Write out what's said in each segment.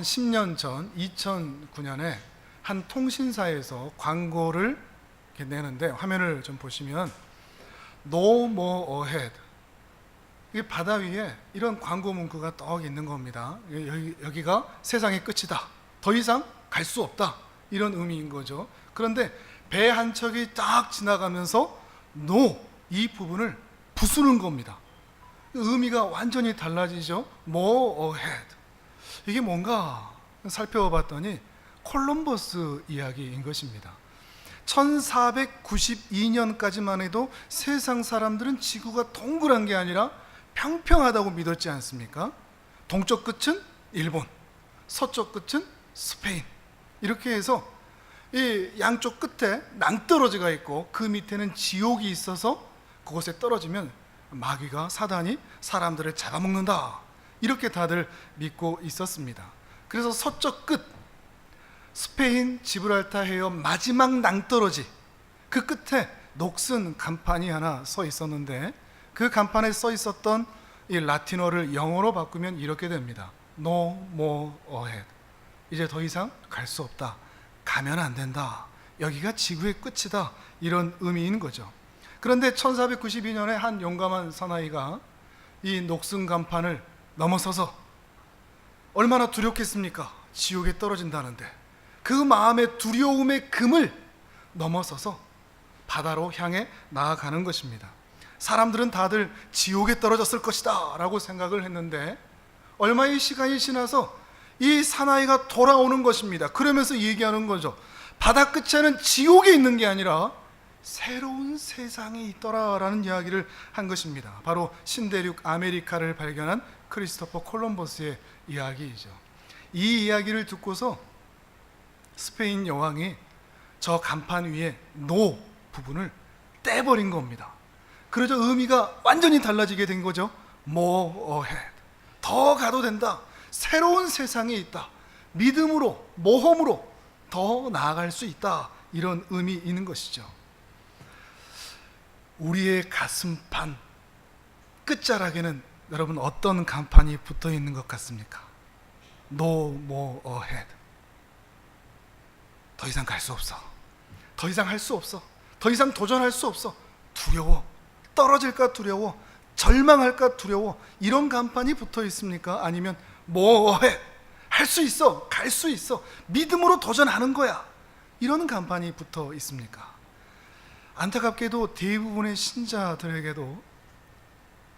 한 10년 전 2009년에 한 통신사에서 광고를 이렇게 내는데, 화면을 좀 보시면 No more ahead, 이 바다 위에 이런 광고 문구가 떡 있는 겁니다. 여기가 세상의 끝이다, 더 이상 갈 수 없다, 이런 의미인 거죠. 그런데 배 한 척이 딱 지나가면서 No, 이 부분을 부수는 겁니다. 의미가 완전히 달라지죠. More ahead, 이게 뭔가 살펴봤더니 콜럼버스 이야기인 것입니다. 1492년까지만 해도 세상 사람들은 지구가 동그란 게 아니라 평평하다고 믿었지 않습니까? 동쪽 끝은 일본, 서쪽 끝은 스페인, 이렇게 해서 이 양쪽 끝에 낭떠러지가 있고 그 밑에는 지옥이 있어서 그곳에 떨어지면 마귀가, 사단이 사람들을 잡아먹는다, 이렇게 다들 믿고 있었습니다. 그래서 서쪽 끝, 스페인 지브랄타 해협 마지막 낭떠러지, 그 끝에 녹슨 간판이 하나 서 있었는데, 그 간판에 써 있었던 이 라틴어를 영어로 바꾸면 이렇게 됩니다. No more ahead, 이제 더 이상 갈 수 없다, 가면 안 된다, 여기가 지구의 끝이다, 이런 의미인 거죠. 그런데 1492년에 한 용감한 사나이가 이 녹슨 간판을 넘어서서, 얼마나 두렵겠습니까? 지옥에 떨어진다는데. 그 마음의 두려움의 금을 넘어서서 바다로 향해 나아가는 것입니다. 사람들은 다들 지옥에 떨어졌을 것이다 라고 생각을 했는데, 얼마의 시간이 지나서 이 사나이가 돌아오는 것입니다. 그러면서 얘기하는 거죠. 바다 끝에는 지옥이 있는 게 아니라 새로운 세상이 있더라라는 이야기를 한 것입니다. 바로 신대륙 아메리카를 발견한 크리스토퍼 콜럼버스의 이야기이죠. 이 이야기를 듣고서 스페인 여왕이 저 간판 위에 노 부분을 떼버린 겁니다. 그러자 의미가 완전히 달라지게 된 거죠. More ahead, 더 가도 된다, 새로운 세상이 있다, 믿음으로, 모험으로 더 나아갈 수 있다, 이런 의미 있는 것이죠. 우리의 가슴판 끝자락에는 여러분 어떤 간판이 붙어 있는 것 같습니까? No more ahead, 더 이상 갈 수 없어, 더 이상 할 수 없어, 더 이상 도전할 수 없어, 두려워, 떨어질까 두려워, 절망할까 두려워, 이런 간판이 붙어 있습니까? 아니면 뭐해, 할 수 있어, 갈 수 있어, 믿음으로 도전하는 거야, 이런 간판이 붙어 있습니까? 안타깝게도 대부분의 신자들에게도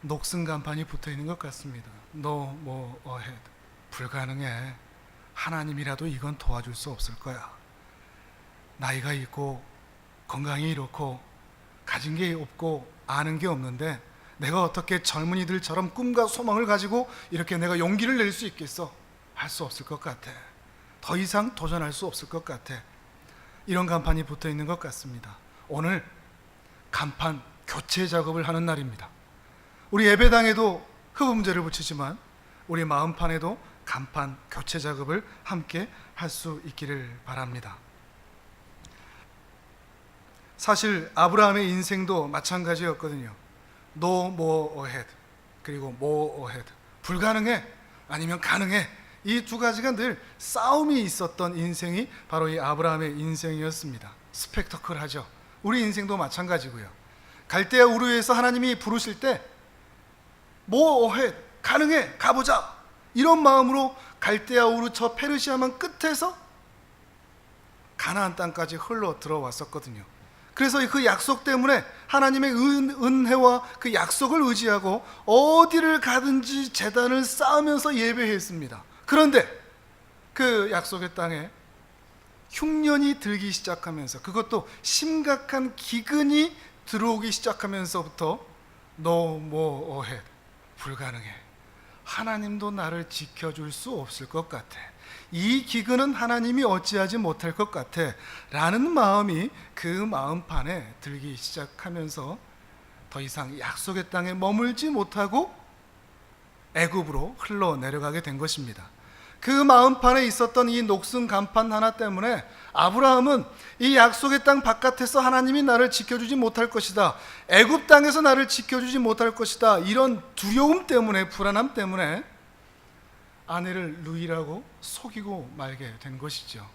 녹슨 간판이 붙어 있는 것 같습니다. No more ahead, 불가능해, 하나님이라도 이건 도와줄 수 없을 거야, 나이가 있고 건강이 이렇고 가진 게 없고 아는 게 없는데 내가 어떻게 젊은이들처럼 꿈과 소망을 가지고 이렇게 내가 용기를 낼 수 있겠어? 할 수 없을 것 같아, 더 이상 도전할 수 없을 것 같아, 이런 간판이 붙어 있는 것 같습니다. 오늘 간판 교체 작업을 하는 날입니다. 우리 예배당에도 흡음재를 붙이지만 우리 마음판에도 간판 교체 작업을 함께 할 수 있기를 바랍니다. 사실 아브라함의 인생도 마찬가지였거든요. No more ahead, 그리고 more ahead, 불가능해 아니면 가능해, 이 두 가지가 늘 싸움이 있었던 인생이 바로 이 아브라함의 인생이었습니다. 스펙터클하죠. 우리 인생도 마찬가지고요. 갈대아 우르에서 하나님이 부르실 때 more ahead, 가능해, 가보자, 이런 마음으로 갈대아 우르 저 페르시아만 끝에서 가나안 땅까지 흘러 들어왔었거든요. 그래서 그 약속 때문에 하나님의 은혜와 그 약속을 의지하고 어디를 가든지 제단을 쌓으면서 예배했습니다. 그런데 그 약속의 땅에 흉년이 들기 시작하면서, 그것도 심각한 기근이 들어오기 시작하면서부터 No more ahead, 불가능해, 하나님도 나를 지켜줄 수 없을 것 같아, 이 기근은 하나님이 어찌하지 못할 것 같아 라는 마음이 그 마음판에 들기 시작하면서 더 이상 약속의 땅에 머물지 못하고 애굽으로 흘러내려가게 된 것입니다. 그 마음판에 있었던 이 녹슨 간판 하나 때문에 아브라함은 이 약속의 땅 바깥에서 하나님이 나를 지켜주지 못할 것이다, 애굽 땅에서 나를 지켜주지 못할 것이다, 이런 두려움 때문에, 불안함 때문에 아내를 루이라고 속이고 말게 된 것이죠.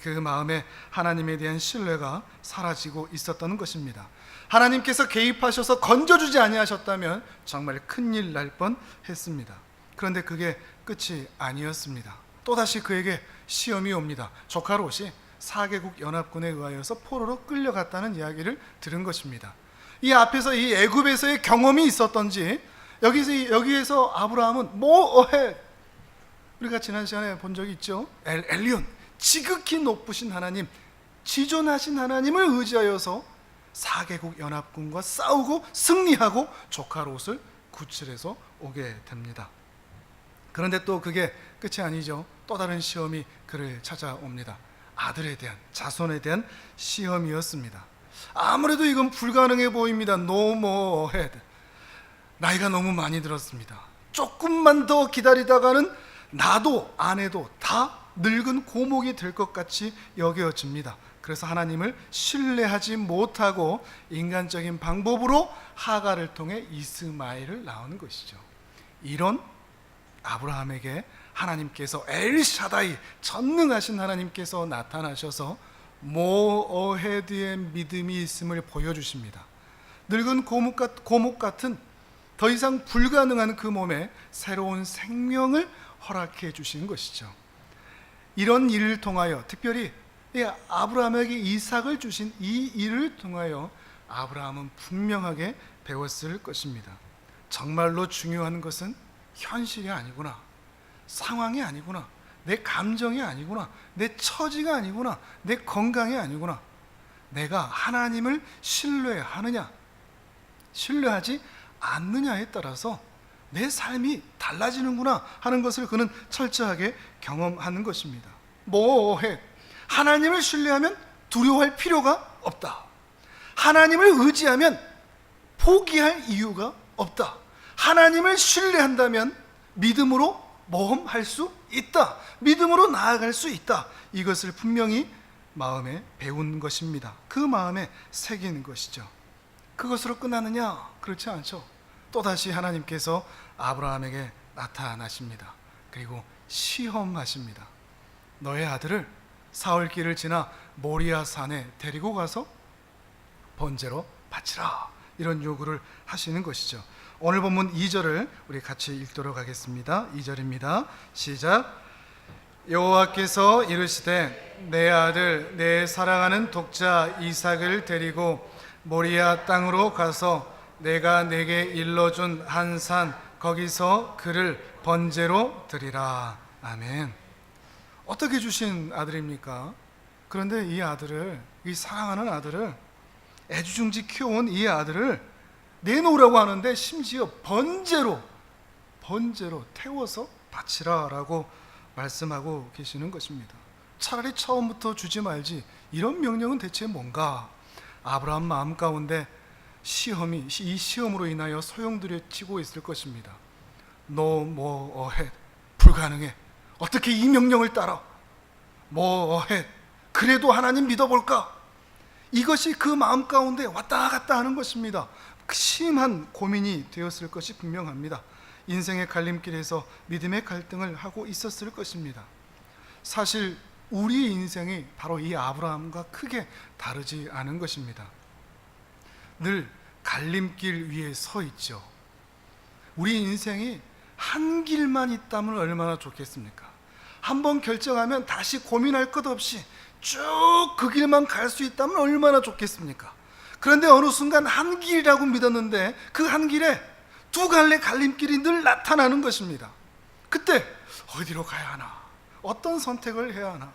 그 마음에 하나님에 대한 신뢰가 사라지고 있었던 것입니다. 하나님께서 개입하셔서 건져주지 아니하셨다면 정말 큰일 날 뻔했습니다. 그런데 그게 끝이 아니었습니다. 또다시 그에게 시험이 옵니다. 조카 롯이 4개국 연합군에 의하여서 포로로 끌려갔다는 이야기를 들은 것입니다. 이 앞에서 이 애굽에서의 경험이 있었던지 여기에서 아브라함은 뭐해? 우리가 지난 시간에 본 적이 있죠. 엘리온, 지극히 높으신 하나님, 지존하신 하나님을 의지하여서 4개국 연합군과 싸우고 승리하고 조카 롯을 구출해서 오게 됩니다. 그런데 또 그게 끝이 아니죠. 또 다른 시험이 그를 찾아옵니다. 아들에 대한, 자손에 대한 시험이었습니다. 아무래도 이건 불가능해 보입니다. No more ahead. 나이가 너무 많이 들었습니다. 조금만 더 기다리다가는 나도 아내도 다 늙은 고목이 될 것 같이 여겨집니다. 그래서 하나님을 신뢰하지 못하고 인간적인 방법으로 하갈을 통해 이스마엘을 낳은 것이죠. 이런 아브라함에게 하나님께서 엘샤다이, 전능하신 하나님께서 나타나셔서 모어헤드의 믿음이 있음을 보여주십니다. 늙은 고목 같은 더 이상 불가능한 그 몸에 새로운 생명을 허락해 주신 것이죠. 이런 일을 통하여, 특별히 아브라함에게 이삭을 주신 이 일을 통하여 아브라함은 분명하게 배웠을 것입니다. 정말로 중요한 것은 현실이 아니구나, 상황이 아니구나, 내 감정이 아니구나, 내 처지가 아니구나, 내 건강이 아니구나. 내가 하나님을 신뢰하느냐, 신뢰하지 않느냐에 따라서 내 삶이 달라지는구나 하는 것을 그는 철저하게 경험하는 것입니다. 뭐해? 하나님을 신뢰하면 두려워할 필요가 없다. 하나님을 의지하면 포기할 이유가 없다. 하나님을 신뢰한다면 믿음으로 모험할 수 있다. 믿음으로 나아갈 수 있다. 이것을 분명히 마음에 배운 것입니다. 그 마음에 새긴 것이죠. 그것으로 끝나느냐? 그렇지 않죠. 또다시 하나님께서 아브라함에게 나타나십니다. 그리고 시험하십니다. 너의 아들을 사흘길을 지나 모리아 산에 데리고 가서 번제로 바치라. 이런 요구를 하시는 것이죠. 오늘 본문 2절을 우리 같이 읽도록 하겠습니다. 2절입니다. 시작. 여호와께서 이르시되 내 아들 내 사랑하는 독자 이삭을 데리고 모리아 땅으로 가서 내가 내게 일러준 한 산 거기서 그를 번제로 드리라. 아멘. 어떻게 주신 아들입니까? 그런데 이 아들을, 이 사랑하는 아들을, 애지중지 키워온 이 아들을 내놓으라고 하는데 심지어 번제로 태워서 바치라라고 말씀하고 계시는 것입니다. 차라리 처음부터 주지 말지, 이런 명령은 대체 뭔가? 아브라함 마음 가운데 이 시험으로 인하여 소용돌이치고 있을 것입니다. No more ahead. 불가능해. 어떻게 이 명령을 따라? more ahead. 그래도 하나님 믿어볼까? 이것이 그 마음 가운데 왔다 갔다 하는 것입니다. 심한 고민이 되었을 것이 분명합니다. 인생의 갈림길에서 믿음의 갈등을 하고 있었을 것입니다. 사실 우리 인생이 바로 이 아브라함과 크게 다르지 않은 것입니다. 늘 갈림길 위에 서 있죠. 우리 인생이 한 길만 있다면 얼마나 좋겠습니까? 한번 결정하면 다시 고민할 것 없이 쭉 그 길만 갈 수 있다면 얼마나 좋겠습니까? 그런데 어느 순간 한 길이라고 믿었는데 그 한 길에 두 갈래 갈림길이 늘 나타나는 것입니다. 그때 어디로 가야 하나? 어떤 선택을 해야 하나?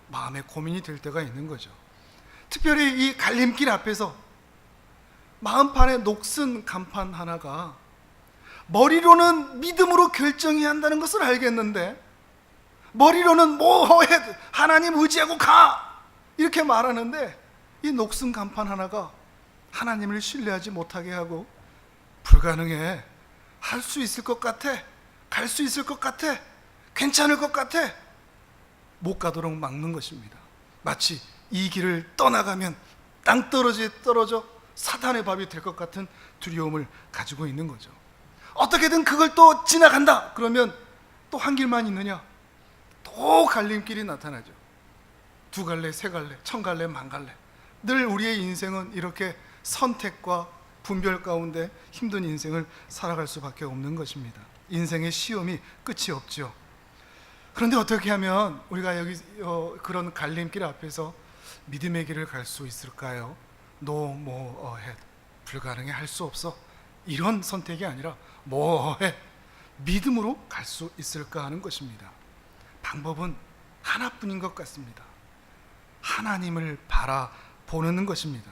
마음에 고민이 될 때가 있는 거죠. 특별히 이 갈림길 앞에서 마음판에 녹슨 간판 하나가, 머리로는 믿음으로 결정해야 한다는 것을 알겠는데 머리로는 뭐해? 하나님 의지하고 가! 이렇게 말하는데 이 녹슨 간판 하나가 하나님을 신뢰하지 못하게 하고, 불가능해, 할 수 있을 것 같아, 갈 수 있을 것 같아, 괜찮을 것 같아, 못 가도록 막는 것입니다. 마치 이 길을 떠나가면 떨어져 사탄의 밥이 될 것 같은 두려움을 가지고 있는 거죠. 어떻게든 그걸 또 지나간다 그러면 또 한 길만 있느냐? 또 갈림길이 나타나죠. 두 갈래, 세 갈래, 천 갈래, 만 갈래. 늘 우리의 인생은 이렇게 선택과 분별 가운데 힘든 인생을 살아갈 수밖에 없는 것입니다. 인생의 시험이 끝이 없죠. 그런데 어떻게 하면 우리가 여기 그런 갈림길 앞에서 믿음의 길을 갈 수 있을까요? No more ahead. 불가능해, 할 수 없어. 이런 선택이 아니라 more ahead. 믿음으로 갈 수 있을까 하는 것입니다. 방법은 하나뿐인 것 같습니다. 하나님을 바라보는 것입니다.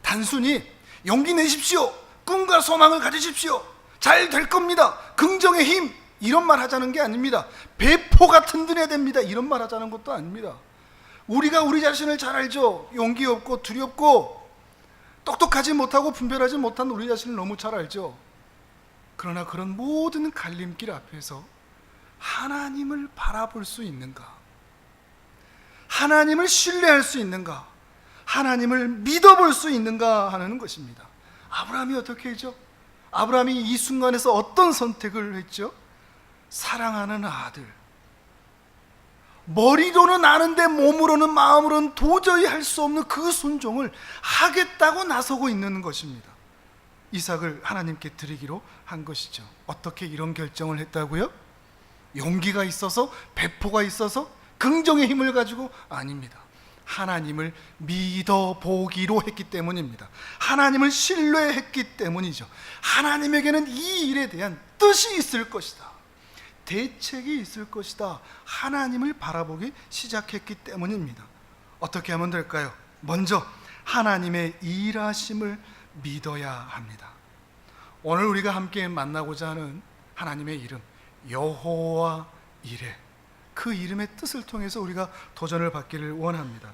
단순히 용기 내십시오, 꿈과 소망을 가지십시오, 잘 될 겁니다, 긍정의 힘, 이런 말 하자는 게 아닙니다. 배포가 든든해야 됩니다, 이런 말 하자는 것도 아닙니다. 우리가 우리 자신을 잘 알죠. 용기 없고 두렵고 똑똑하지 못하고 분별하지 못한 우리 자신을 너무 잘 알죠. 그러나 그런 모든 갈림길 앞에서 하나님을 바라볼 수 있는가? 하나님을 신뢰할 수 있는가? 하나님을 믿어볼 수 있는가 하는 것입니다. 아브라함이 어떻게 했죠? 아브라함이 이 순간에서 어떤 선택을 했죠? 사랑하는 아들, 머리로는 아는데 몸으로는 마음으로는 도저히 할 수 없는 그 순종을 하겠다고 나서고 있는 것입니다. 이삭을 하나님께 드리기로 한 것이죠. 어떻게 이런 결정을 했다고요? 용기가 있어서, 배포가 있어서, 긍정의 힘을 가지고? 아닙니다. 하나님을 믿어보기로 했기 때문입니다. 하나님을 신뢰했기 때문이죠. 하나님에게는 이 일에 대한 뜻이 있을 것이다, 대책이 있을 것이다, 하나님을 바라보기 시작했기 때문입니다. 어떻게 하면 될까요? 먼저 하나님의 일하심을 믿어야 합니다. 오늘 우리가 함께 만나고자 하는 하나님의 이름, 여호와 이레, 그 이름의 뜻을 통해서 우리가 도전을 받기를 원합니다.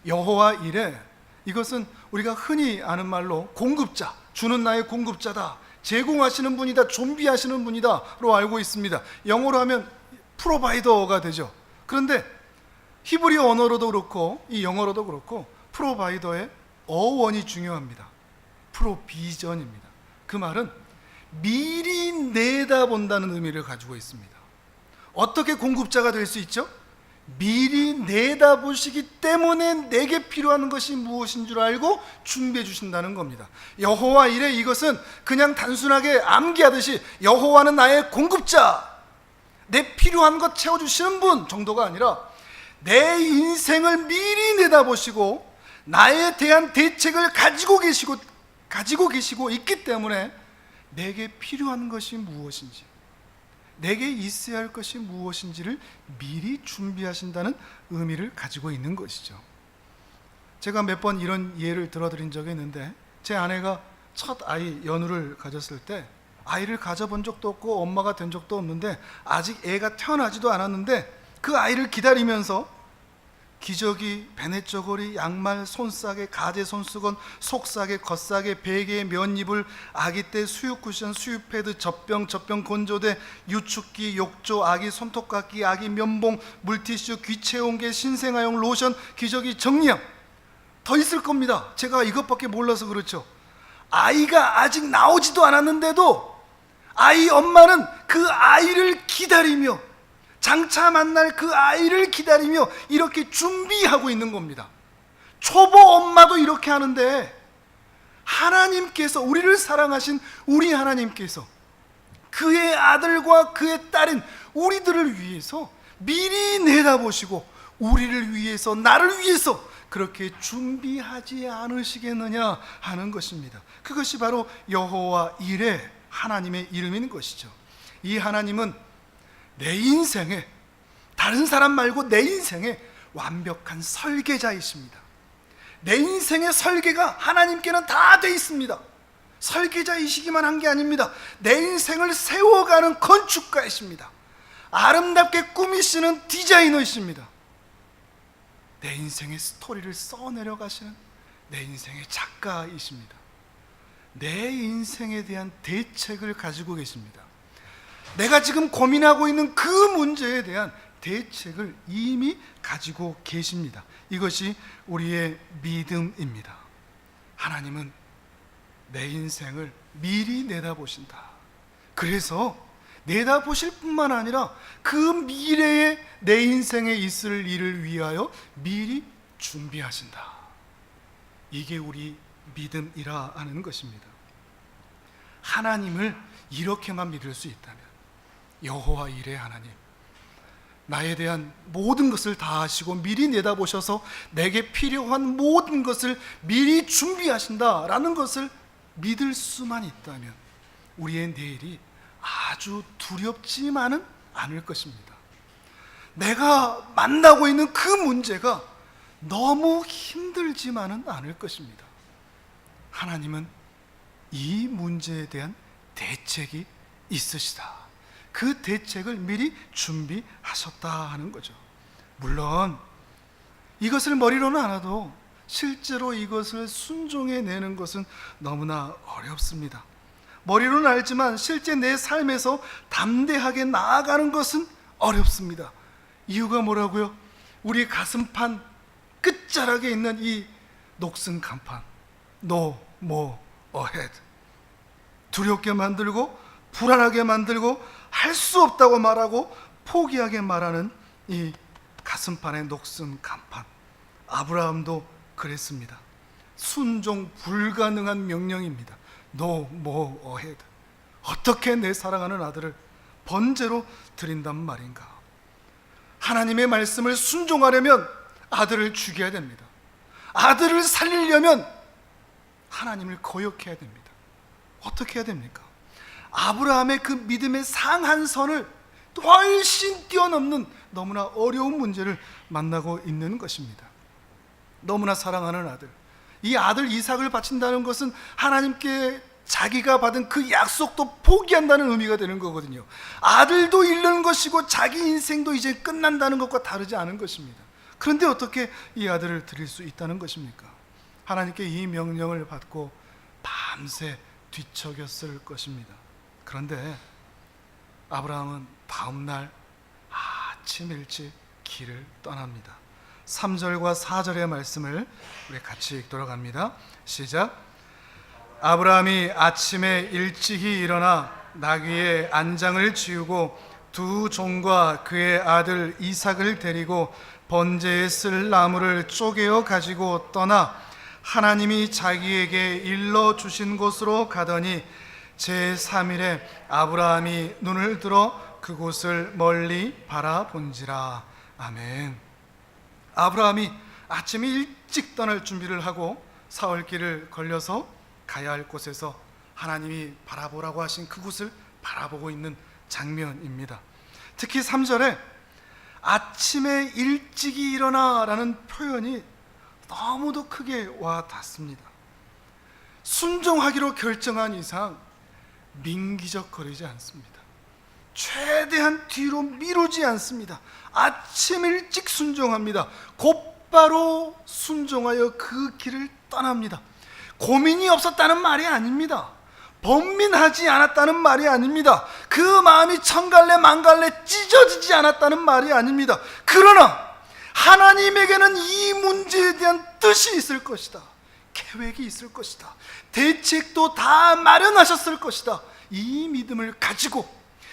여호와 이레, 이것은 우리가 흔히 아는 말로 공급자, 주는 나의 공급자다, 제공하시는 분이다, 존비하시는 분이다로 알고 있습니다. 영어로 하면 프로바이더가 되죠. 그런데 히브리어 언어로도 그렇고 이 영어로도 그렇고 프로바이더의 어원이 중요합니다. 프로비전입니다. 그 말은 미리 내다본다는 의미를 가지고 있습니다. 어떻게 공급자가 될 수 있죠? 미리 내다보시기 때문에 내게 필요한 것이 무엇인 줄 알고 준비해 주신다는 겁니다. 여호와 이레, 이것은 그냥 단순하게 암기하듯이 여호와는 나의 공급자, 내 필요한 것 채워주시는 분 정도가 아니라 내 인생을 미리 내다보시고 나에 대한 대책을 가지고 계시고 있기 때문에 내게 필요한 것이 무엇인지, 내게 있어야 할 것이 무엇인지를 미리 준비하신다는 의미를 가지고 있는 것이죠. 제가 몇 번 이런 예를 들어드린 적이 있는데, 제 아내가 첫 아이 연우를 가졌을 때, 아이를 가져본 적도 없고 엄마가 된 적도 없는데 아직 애가 태어나지도 않았는데 그 아이를 기다리면서 기저귀, 배냇저고리, 양말, 손싸개, 가재 손수건, 속싸개, 겉싸개, 베개, 면이불, 아기 때 수육 쿠션, 수육 패드, 젖병 건조대, 유축기, 욕조, 아기 손톱깎이, 아기 면봉, 물티슈, 귀체온계, 신생아용 로션, 기저귀, 정리함, 더 있을 겁니다. 제가 이것밖에 몰라서 그렇죠. 아이가 아직 나오지도 않았는데도 아이 엄마는 그 아이를 기다리며, 장차 만날 그 아이를 기다리며 이렇게 준비하고 있는 겁니다. 초보 엄마도 이렇게 하는데, 하나님께서, 우리를 사랑하신 우리 하나님께서 그의 아들과 그의 딸인 우리들을 위해서 미리 내다보시고 우리를 위해서, 나를 위해서 그렇게 준비하지 않으시겠느냐 하는 것입니다. 그것이 바로 여호와 이레, 하나님의 이름인 것이죠. 이 하나님은 내 인생에, 다른 사람 말고 내 인생에 완벽한 설계자이십니다. 내 인생의 설계가 하나님께는 다 돼 있습니다. 설계자이시기만 한 게 아닙니다. 내 인생을 세워가는 건축가이십니다. 아름답게 꾸미시는 디자이너이십니다. 내 인생의 스토리를 써내려 가시는 내 인생의 작가이십니다. 내 인생에 대한 대책을 가지고 계십니다. 내가 지금 고민하고 있는 그 문제에 대한 대책을 이미 가지고 계십니다. 이것이 우리의 믿음입니다. 하나님은 내 인생을 미리 내다보신다. 그래서 내다보실 뿐만 아니라 그 미래에 내 인생에 있을 일을 위하여 미리 준비하신다. 이게 우리 믿음이라 하는 것입니다. 하나님을 이렇게만 믿을 수 있다면, 여호와 이레 하나님, 나에 대한 모든 것을 다 아시고 미리 내다보셔서 내게 필요한 모든 것을 미리 준비하신다라는 것을 믿을 수만 있다면 우리의 내일이 아주 두렵지만은 않을 것입니다. 내가 만나고 있는 그 문제가 너무 힘들지만은 않을 것입니다. 하나님은 이 문제에 대한 대책이 있으시다. 그 대책을 미리 준비하셨다 하는 거죠. 물론 이것을 머리로는 알아도 실제로 이것을 순종해내는 것은 너무나 어렵습니다. 머리로는 알지만 실제 내 삶에서 담대하게 나아가는 것은 어렵습니다. 이유가 뭐라고요? 우리 가슴판 끝자락에 있는 이 녹슨 간판, No more ahead. 두렵게 만들고 불안하게 만들고 할 수 없다고 말하고 포기하게 말하는 이 가슴판의 녹슨 간판. 아브라함도 그랬습니다. 순종 불가능한 명령입니다. No more ahead. 어떻게 내 사랑하는 아들을 번제로 드린단 말인가? 하나님의 말씀을 순종하려면 아들을 죽여야 됩니다. 아들을 살리려면 하나님을 거역해야 됩니다. 어떻게 해야 됩니까? 아브라함의 그 믿음의 상한선을 훨씬 뛰어넘는 너무나 어려운 문제를 만나고 있는 것입니다. 너무나 사랑하는 아들, 이 아들 이삭을 바친다는 것은 하나님께 자기가 받은 그 약속도 포기한다는 의미가 되는 거거든요. 아들도 잃는 것이고 자기 인생도 이제 끝난다는 것과 다르지 않은 것입니다. 그런데 어떻게 이 아들을 드릴 수 있다는 것입니까? 하나님께 이 명령을 받고 밤새 뒤척였을 것입니다. 그런데 아브라함은 다음날 아침 일찍 길을 떠납니다. 3절과 4절의 말씀을 우리 같이 읽도록 합니다. 시작. 아브라함이 아침에 일찍이 일어나 나귀의 안장을 지우고 두 종과 그의 아들 이삭을 데리고 번제에 쓸 나무를 쪼개어 가지고 떠나 하나님이 자기에게 일러주신 곳으로 가더니 제3일에 아브라함이 눈을 들어 그곳을 멀리 바라본지라. 아멘. 아브라함이 아침에 일찍 떠날 준비를 하고 사흘길을 걸려서 가야 할 곳에서 하나님이 바라보라고 하신 그곳을 바라보고 있는 장면입니다. 특히 3절에 아침에 일찍이 일어나라는 표현이 너무도 크게 와 닿습니다. 순종하기로 결정한 이상 민기적거리지 않습니다. 최대한 뒤로 미루지 않습니다. 아침 일찍 순종합니다. 곧바로 순종하여 그 길을 떠납니다. 고민이 없었다는 말이 아닙니다. 번민하지 않았다는 말이 아닙니다. 그 마음이 천갈래 만갈래 찢어지지 않았다는 말이 아닙니다. 그러나 하나님에게는 이 문제에 대한 뜻이 있을 것이다. 계획이 있을 것이다. 대책도 다 마련하셨을 것이다. 이 믿음을 가지고,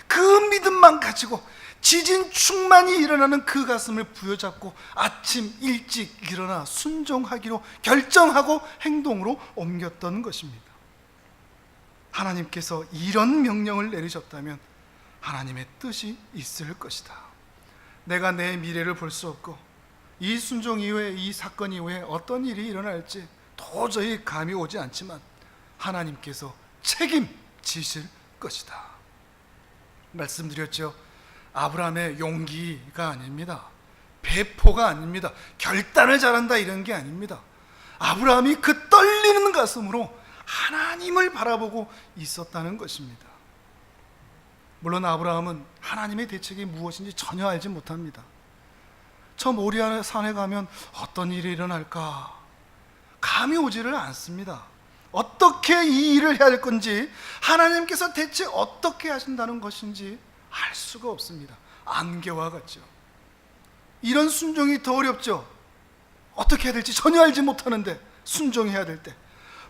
그 믿음만 가지고 지진 충만이 일어나는 그 가슴을 부여잡고 아침 일찍 일어나 순종하기로 결정하고 행동으로 옮겼던 것입니다. 하나님께서 이런 명령을 내리셨다면 하나님의 뜻이 있을 것이다. 내가 내 미래를 볼 수 없고 이 순종 이후에, 이 사건 이후에 어떤 일이 일어날지 도저히 감이 오지 않지만 하나님께서 책임지실 것이다. 말씀드렸죠. 아브라함의 용기가 아닙니다. 배포가 아닙니다. 결단을 잘한다 이런 게 아닙니다. 아브라함이 그 떨리는 가슴으로 하나님을 바라보고 있었다는 것입니다. 물론 아브라함은 하나님의 대책이 무엇인지 전혀 알지 못합니다. 저 모리아 산에 가면 어떤 일이 일어날까 감이 오지를 않습니다. 어떻게 이 일을 해야 할 건지, 하나님께서 대체 어떻게 하신다는 것인지 알 수가 없습니다. 안개와 같죠. 이런 순종이 더 어렵죠. 어떻게 해야 될지 전혀 알지 못하는데 순종해야 될 때,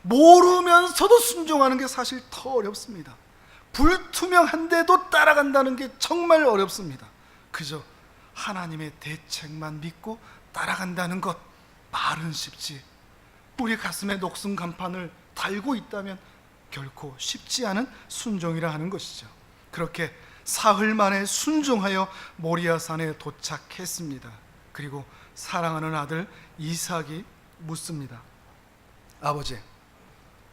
모르면서도 순종하는 게 사실 더 어렵습니다. 불투명한데도 따라간다는 게 정말 어렵습니다. 그저 하나님의 대책만 믿고 따라간다는 것, 말은 쉽지 우리 가슴에 녹슨 간판을 달고 있다면 결코 쉽지 않은 순종이라 하는 것이죠. 그렇게 사흘 만에 순종하여 모리아산에 도착했습니다. 그리고 사랑하는 아들 이삭이 묻습니다. 아버지,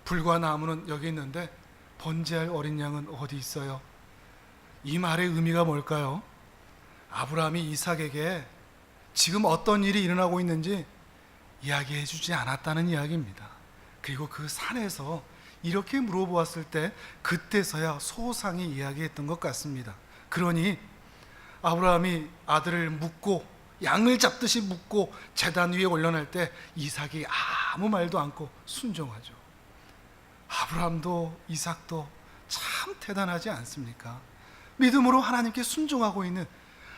불과 나무는 여기 있는데 번제할 어린 양은 어디 있어요? 이 말의 의미가 뭘까요? 아브라함이 이삭에게 지금 어떤 일이 일어나고 있는지 이야기해 주지 않았다는 이야기입니다. 그리고 그 산에서 이렇게 물어보았을 때 그때서야 소상히 이야기했던 것 같습니다. 그러니 아브라함이 아들을 묻고 양을 잡듯이 묻고 제단 위에 올려놓을 때 이삭이 아무 말도 않고 순종하죠. 아브라함도 이삭도 참 대단하지 않습니까? 믿음으로 하나님께 순종하고 있는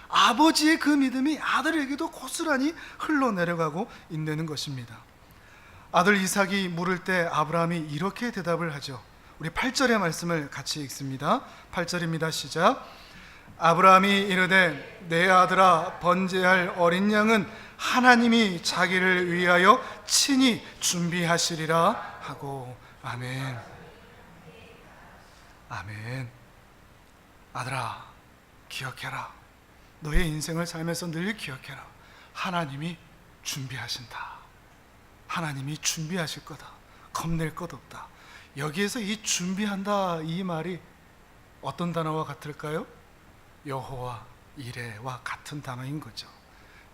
아버지의 그 믿음이 아들에게도 고스란히 흘러내려가고 있는 것입니다. 아들 이삭이 물을 때 아브라함이 이렇게 대답을 하죠. 우리 8절의 말씀을 같이 읽습니다. 8절입니다. 시작. 아브라함이 이르되 내 아들아, 번제할 어린 양은 하나님이 자기를 위하여 친히 준비하시리라 하고. 아멘. 아멘. 아들아, 기억해라. 너의 인생을 살면서 늘 기억해라. 하나님이 준비하신다. 하나님이 준비하실 거다. 겁낼 것 없다. 여기에서 이 준비한다, 이 말이 어떤 단어와 같을까요? 여호와 이레와 같은 단어인 거죠.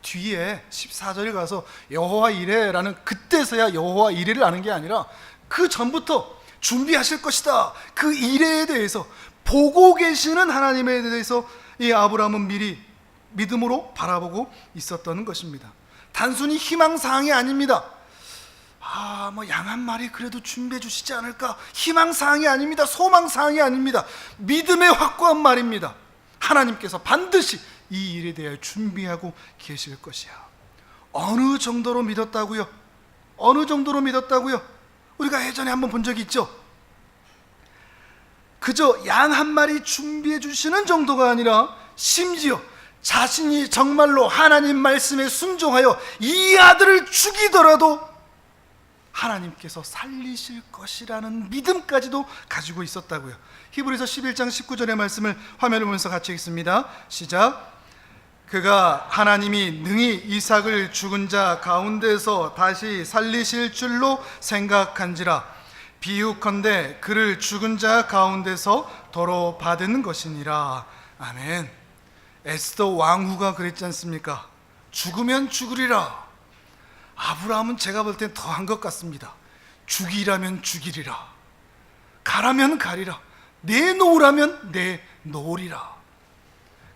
뒤에 14절에 가서 여호와 이레라는, 그때서야 여호와 이레를 아는 게 아니라 그 전부터 준비하실 것이다, 그 이레에 대해서 보고 계시는 하나님에 대해서 이 아브라함은 미리 믿음으로 바라보고 있었던 것입니다. 단순히 희망사항이 아닙니다. 양 한 마리 그래도 준비해 주시지 않을까? 희망사항이 아닙니다. 소망사항이 아닙니다. 믿음의 확고한 말입니다. 하나님께서 반드시 이 일에 대하여 준비하고 계실 것이야. 어느 정도로 믿었다고요? 어느 정도로 믿었다고요? 우리가 예전에 한번 본 적이 있죠. 그저 양 한 마리 준비해 주시는 정도가 아니라 심지어 자신이 정말로 하나님 말씀에 순종하여 이 아들을 죽이더라도 하나님께서 살리실 것이라는 믿음까지도 가지고 있었다고요. 히브리서 11장 19절의 말씀을 화면을 보면서 같이 읽습니다. 시작. 그가 하나님이 능히 이삭을 죽은 자 가운데서 다시 살리실 줄로 생각한지라. 비유컨대 그를 죽은 자 가운데서 도로 받은 것이니라. 아멘. 에스더 왕후가 그랬지 않습니까? 죽으면 죽으리라. 아브라함은 제가 볼 땐 더한 것 같습니다. 죽이라면 죽이리라, 가라면 가리라, 내놓으라면 내놓으리라.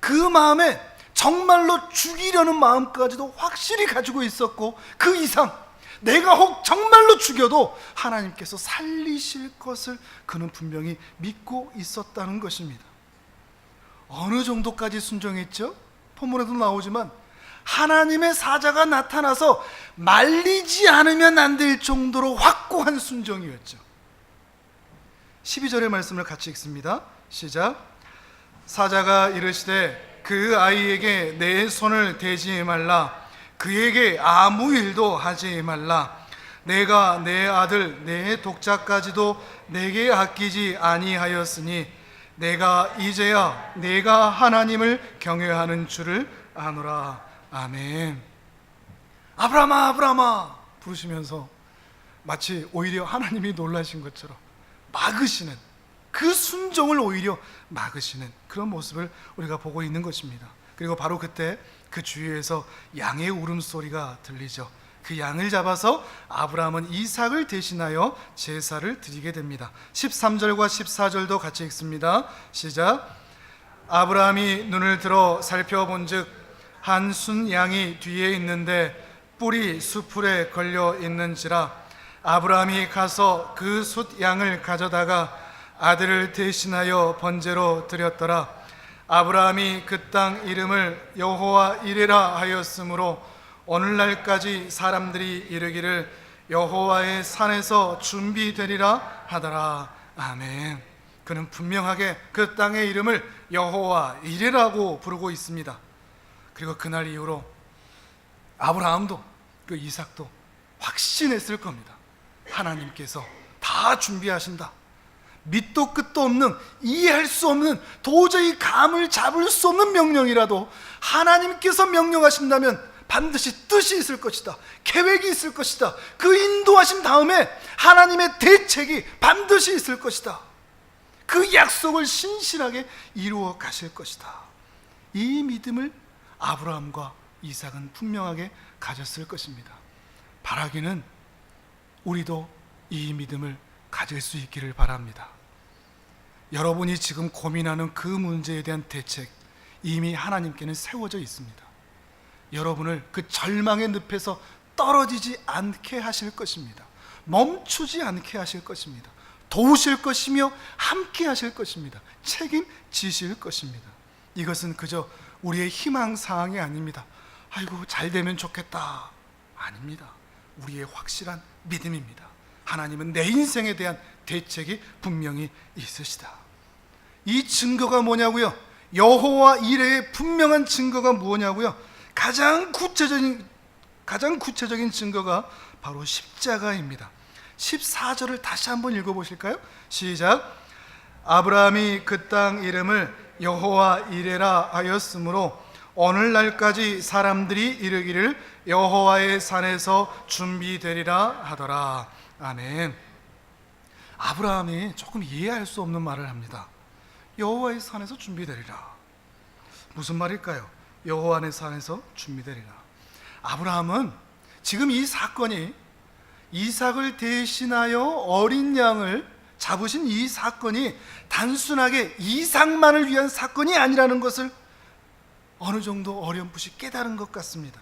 그 마음에 정말로 죽이려는 마음까지도 확실히 가지고 있었고, 그 이상 내가 혹 정말로 죽여도 하나님께서 살리실 것을 그는 분명히 믿고 있었다는 것입니다. 어느 정도까지 순종했죠? 본문에도 나오지만 하나님의 사자가 나타나서 말리지 않으면 안 될 정도로 확고한 순종이었죠. 12절의 말씀을 같이 읽습니다. 시작. 사자가 이르시되 그 아이에게 내 손을 대지 말라, 그에게 아무 일도 하지 말라. 내가 내 아들 내 독자까지도 내게 아끼지 아니하였으니 내가 이제야 내가 하나님을 경외하는 줄을 아노라. 아멘. 아브라함아, 아브라함아 부르시면서 마치 오히려 하나님이 놀라신 것처럼 막으시는, 그 순종을 오히려 막으시는 그런 모습을 우리가 보고 있는 것입니다. 그리고 바로 그때 그 주위에서 양의 울음소리가 들리죠. 그 양을 잡아서 아브라함은 이삭을 대신하여 제사를 드리게 됩니다. 13절과 14절도 같이 읽습니다. 시작. 아브라함이 눈을 들어 살펴본즉 한 순 양이 뒤에 있는데 뿔이 수풀에 걸려 있는지라. 아브라함이 가서 그 숫 양을 가져다가 아들을 대신하여 번제로 드렸더라. 아브라함이 그 땅 이름을 여호와 이레라 하였으므로 오늘날까지 사람들이 이르기를 여호와의 산에서 준비되리라 하더라. 아멘. 그는 분명하게 그 땅의 이름을 여호와 이레라고 부르고 있습니다. 그리고 그날 이후로 아브라함도 그 이삭도 확신했을 겁니다. 하나님께서 다 준비하신다. 밑도 끝도 없는, 이해할 수 없는, 도저히 감을 잡을 수 없는 명령이라도 하나님께서 명령하신다면 반드시 뜻이 있을 것이다. 계획이 있을 것이다. 그 인도하신 다음에 하나님의 대책이 반드시 있을 것이다. 그 약속을 신실하게 이루어 가실 것이다. 이 믿음을 아브라함과 이삭은 분명하게 가졌을 것입니다. 바라기는 우리도 이 믿음을 가질 수 있기를 바랍니다. 여러분이 지금 고민하는 그 문제에 대한 대책 이미 하나님께는 세워져 있습니다. 여러분을 그 절망의 늪에서 떨어지지 않게 하실 것입니다. 멈추지 않게 하실 것입니다. 도우실 것이며 함께 하실 것입니다. 책임지실 것입니다. 이것은 그저 우리의 희망사항이 아닙니다. 아이고 잘 되면 좋겠다, 아닙니다. 우리의 확실한 믿음입니다. 하나님은 내 인생에 대한 대책이 분명히 있으시다. 이 증거가 뭐냐고요? 여호와 이레의 분명한 증거가 뭐냐고요? 가장 구체적인 증거가 바로 십자가입니다. 14절을 다시 한번 읽어보실까요? 시작. 아브라함이 그 땅 이름을 여호와 이레라 하였으므로 오늘날까지 사람들이 이르기를 여호와의 산에서 준비되리라 하더라. 아멘. 아브라함이 조금 이해할 수 없는 말을 합니다. 여호와의 산에서 준비되리라. 무슨 말일까요? 여호와의 산에서 준비되리라. 아브라함은 지금 이 사건이 이삭을 대신하여 어린 양을 잡으신 이 사건이 단순하게 이삭만을 위한 사건이 아니라는 것을 어느 정도 어렴풋이 깨달은 것 같습니다.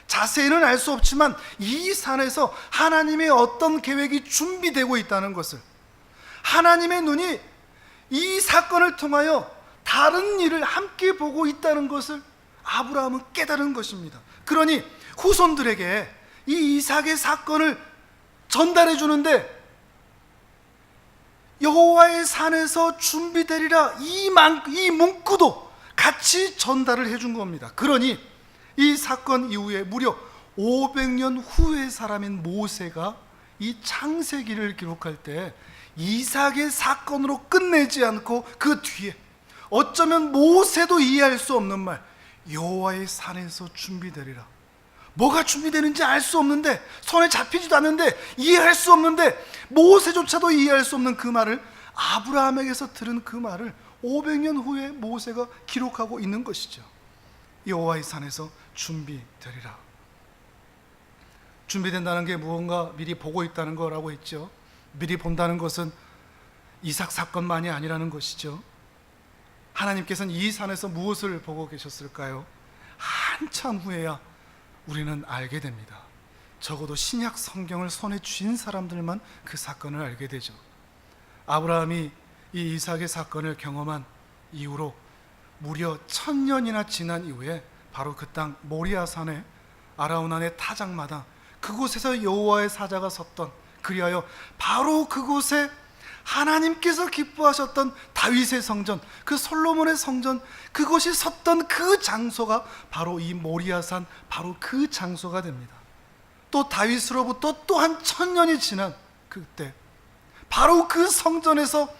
자세히는 알 수 없지만 이 산에서 하나님의 어떤 계획이 준비되고 있다는 것을, 하나님의 눈이 이 사건을 통하여 다른 일을 함께 보고 있다는 것을 아브라함은 깨달은 것입니다. 그러니 후손들에게 이 이삭의 사건을 전달해 주는데 여호와의 산에서 준비되리라, 이 문구도 같이 전달을 해준 겁니다. 그러니 이 사건 이후에 무려 500년 후의 사람인 모세가 이 창세기를 기록할 때 이삭의 사건으로 끝내지 않고 그 뒤에 어쩌면 모세도 이해할 수 없는 말, 여호와의 산에서 준비되리라. 뭐가 준비되는지 알 수 없는데, 손에 잡히지도 않는데, 이해할 수 없는데, 모세조차도 이해할 수 없는 그 말을, 아브라함에게서 들은 그 말을 500년 후에 모세가 기록하고 있는 것이죠. 여호와의 산에서 준비되리라. 준비된다는 게 무언가 미리 보고 있다는 거라고 했죠. 미리 본다는 것은 이삭 사건만이 아니라는 것이죠. 하나님께서는 이 산에서 무엇을 보고 계셨을까요? 한참 후에야 우리는 알게 됩니다. 적어도 신약 성경을 손에 쥔 사람들만 그 사건을 알게 되죠. 아브라함이 이 이삭의 사건을 경험한 이후로 무려 1000년이나 지난 이후에 바로 그 땅 모리아산의 아라우난의 타작마당, 그곳에서 여호와의 사자가 섰던, 그리하여 바로 그곳에 하나님께서 기뻐하셨던 다윗의 성전, 그 솔로몬의 성전, 그곳이 섰던 그 장소가 바로 이 모리아산, 바로 그 장소가 됩니다. 또 다윗으로부터 또한 1000년이 지난 그때 바로 그 성전에서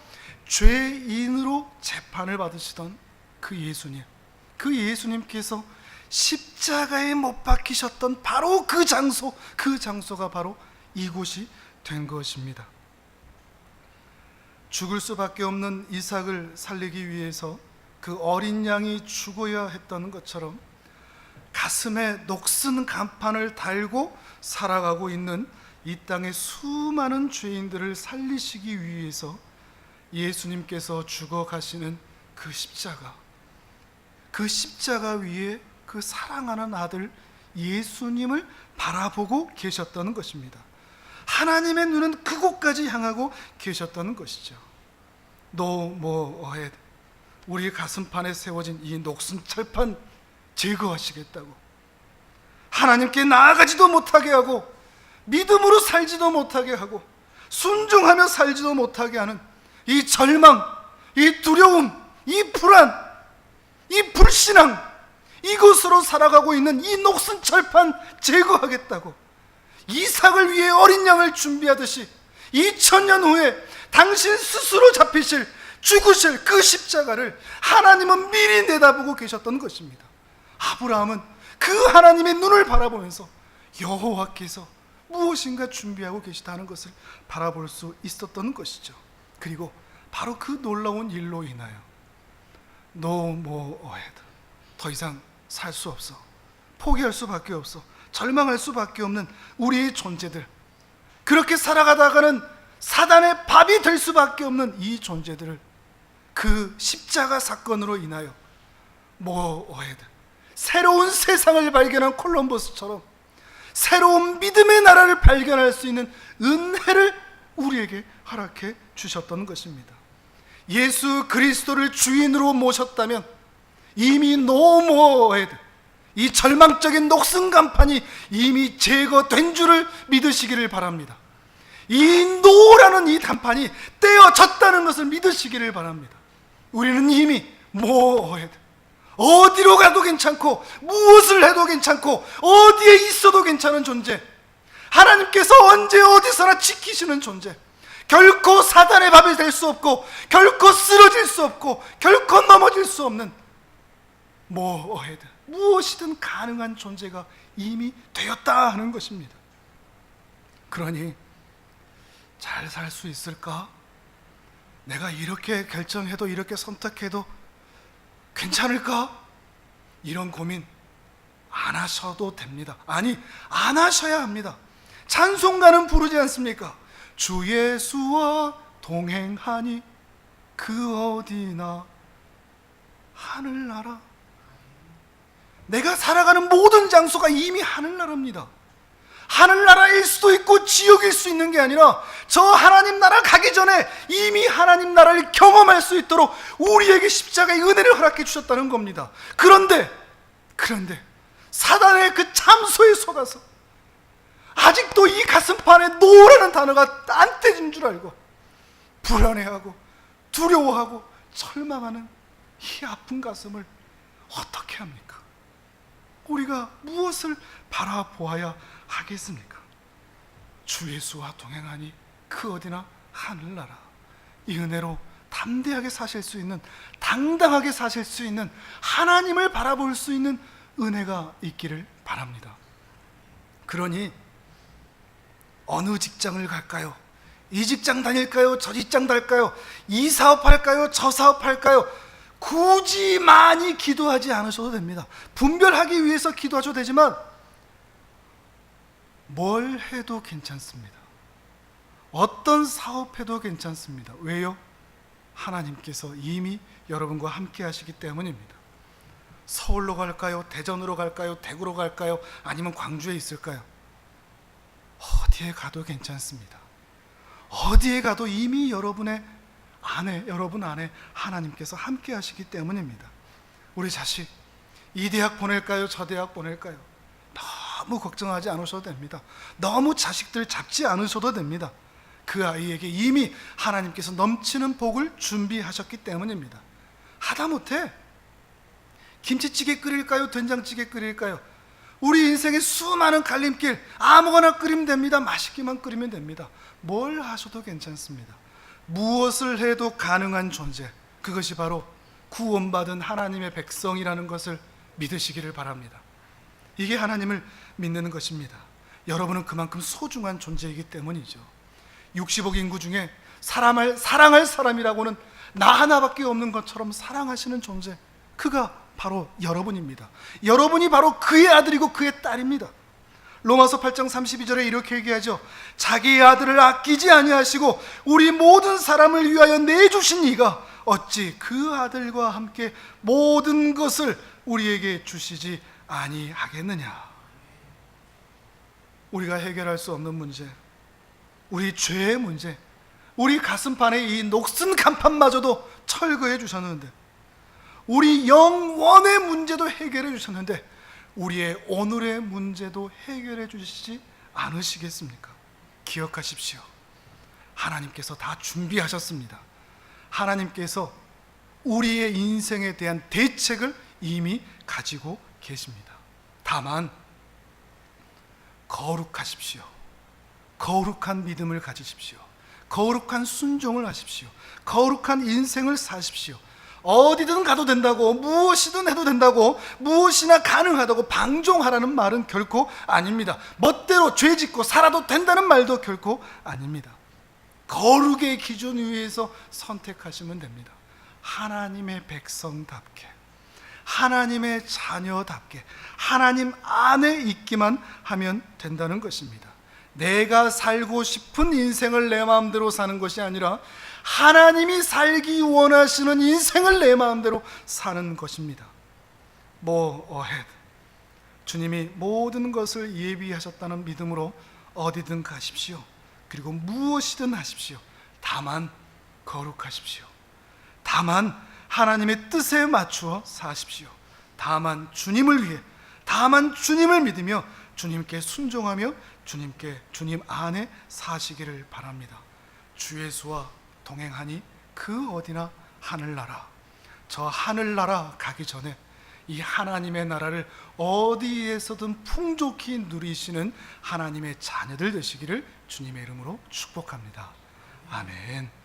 죄인으로 재판을 받으시던 그 예수님, 그 예수님께서 십자가에 못 박히셨던 바로 그 장소, 그 장소가 바로 이곳이 된 것입니다. 죽을 수밖에 없는 이삭을 살리기 위해서 그 어린 양이 죽어야 했던 것처럼 가슴에 녹슨 간판을 달고 살아가고 있는 이 땅의 수많은 죄인들을 살리시기 위해서 예수님께서 죽어가시는 그 십자가, 그 십자가 위에 그 사랑하는 아들 예수님을 바라보고 계셨다는 것입니다. 하나님의 눈은 그곳까지 향하고 계셨다는 것이죠. 노모어헤드, 우리 가슴판에 세워진 이 녹슨 철판 제거하시겠다고, 하나님께 나아가지도 못하게 하고 믿음으로 살지도 못하게 하고 순종하며 살지도 못하게 하는 이 절망, 이 두려움, 이 불안, 이 불신앙, 이것으로 살아가고 있는 이 녹슨 철판 제거하겠다고, 이삭을 위해 어린 양을 준비하듯이 2000년 후에 당신 스스로 잡히실, 죽으실 그 십자가를 하나님은 미리 내다보고 계셨던 것입니다. 아브라함은 그 하나님의 눈을 바라보면서 여호와께서 무엇인가 준비하고 계시다는 것을 바라볼 수 있었던 것이죠. 그리고 바로 그 놀라운 일로 인하여 No more ahead, 더 이상 살 수 없어, 포기할 수밖에 없어, 절망할 수밖에 없는 우리의 존재들, 그렇게 살아가다가는 사단의 밥이 될 수밖에 없는 이 존재들을 그 십자가 사건으로 인하여 more ahead, 새로운 세상을 발견한 콜럼버스처럼 새로운 믿음의 나라를 발견할 수 있는 은혜를 우리에게 허락해 주셨던 것입니다. 예수 그리스도를 주인으로 모셨다면 이미 no more ahead, 이 절망적인 녹슨 간판이 이미 제거된 줄을 믿으시기를 바랍니다. 이 노라는 이 단판이 떼어졌다는 것을 믿으시기를 바랍니다. 우리는 이미 more ahead, 어디로 가도 괜찮고 무엇을 해도 괜찮고 어디에 있어도 괜찮은 존재, 하나님께서 언제 어디서나 지키시는 존재, 결코 사단의 밥이 될 수 없고 결코 쓰러질 수 없고 결코 넘어질 수 없는 more ahead, 무엇이든 가능한 존재가 이미 되었다 하는 것입니다. 그러니 잘 살 수 있을까? 내가 이렇게 결정해도 이렇게 선택해도 괜찮을까? 이런 고민 안 하셔도 됩니다. 아니, 안 하셔야 합니다. 찬송가는 부르지 않습니까? 주 예수와 동행하니 그 어디나 하늘나라. 내가 살아가는 모든 장소가 이미 하늘나라입니다. 하늘나라일 수도 있고 지옥일 수 있는 게 아니라 저 하나님 나라 가기 전에 이미 하나님 나라를 경험할 수 있도록 우리에게 십자가의 은혜를 허락해 주셨다는 겁니다. 그런데 사단의 그 참소에 속아서 아직도 이 가슴판에 노라는 단어가 안 떼진 줄 알고 불안해하고 두려워하고 절망하는 이 아픈 가슴을 어떻게 합니까? 우리가 무엇을 바라보아야 하겠습니까? 주 예수와 동행하니 그 어디나 하늘나라. 이 은혜로 담대하게 사실 수 있는, 당당하게 사실 수 있는, 하나님을 바라볼 수 있는 은혜가 있기를 바랍니다. 그러니 어느 직장을 갈까요? 이 직장 다닐까요? 저 직장 다닐까요? 이 사업할까요? 저 사업할까요? 굳이 많이 기도하지 않으셔도 됩니다. 분별하기 위해서 기도하셔도 되지만 뭘 해도 괜찮습니다. 어떤 사업해도 괜찮습니다. 왜요? 하나님께서 이미 여러분과 함께 하시기 때문입니다. 서울로 갈까요? 대전으로 갈까요? 대구로 갈까요? 아니면 광주에 있을까요? 어디에 가도 괜찮습니다. 어디에 가도 이미 여러분 안에 하나님께서 함께 하시기 때문입니다. 우리 자식 이 대학 보낼까요? 저 대학 보낼까요? 너무 걱정하지 않으셔도 됩니다. 너무 자식들 잡지 않으셔도 됩니다. 그 아이에게 이미 하나님께서 넘치는 복을 준비하셨기 때문입니다. 하다못해 김치찌개 끓일까요? 된장찌개 끓일까요? 우리 인생의 수많은 갈림길 아무거나 끓이면 됩니다. 맛있게만 끓이면 됩니다. 뭘 하셔도 괜찮습니다. 무엇을 해도 가능한 존재, 그것이 바로 구원받은 하나님의 백성이라는 것을 믿으시기를 바랍니다. 이게 하나님을 믿는 것입니다. 여러분은 그만큼 소중한 존재이기 때문이죠. 60억 인구 중에 사랑할 사람이라고는 나 하나밖에 없는 것처럼 사랑하시는 존재, 그가 바로 여러분입니다. 여러분이 바로 그의 아들이고 그의 딸입니다. 로마서 8장 32절에 이렇게 얘기하죠. 자기의 아들을 아끼지 아니하시고 우리 모든 사람을 위하여 내주신 이가 어찌 그 아들과 함께 모든 것을 우리에게 주시지 아니하겠느냐. 우리가 해결할 수 없는 문제, 우리 죄의 문제, 우리 가슴판에 이 녹슨 간판마저도 철거해 주셨는데, 우리 영원의 문제도 해결해 주셨는데 우리의 오늘의 문제도 해결해 주시지 않으시겠습니까? 기억하십시오. 하나님께서 다 준비하셨습니다. 하나님께서 우리의 인생에 대한 대책을 이미 가지고 계십니다. 다만 거룩하십시오. 거룩한 믿음을 가지십시오. 거룩한 순종을 하십시오. 거룩한 인생을 사십시오. 어디든 가도 된다고, 무엇이든 해도 된다고, 무엇이나 가능하다고 방종하라는 말은 결코 아닙니다. 멋대로 죄 짓고 살아도 된다는 말도 결코 아닙니다. 거룩의 기준 위에서 선택하시면 됩니다. 하나님의 백성답게, 하나님의 자녀답게, 하나님 안에 있기만 하면 된다는 것입니다. 내가 살고 싶은 인생을 내 마음대로 사는 것이 아니라 하나님이 살기 원하시는 인생을 내 마음대로 사는 것입니다. More ahead. 주님이 모든 것을 예비하셨다는 믿음으로 어디든 가십시오. 그리고 무엇이든 하십시오. 다만 거룩하십시오. 다만 하나님의 뜻에 맞추어 사십시오. 다만 주님을 위해, 다만 주님을 믿으며 주님께 순종하며 주님 안에 사시기를 바랍니다. 주 예수와 동행하니 그 어디나 하늘나라. 저 하늘나라 가기 전에 이 하나님의 나라를 어디에서든 풍족히 누리시는 하나님의 자녀들 되시기를 주님의 이름으로 축복합니다. 아멘.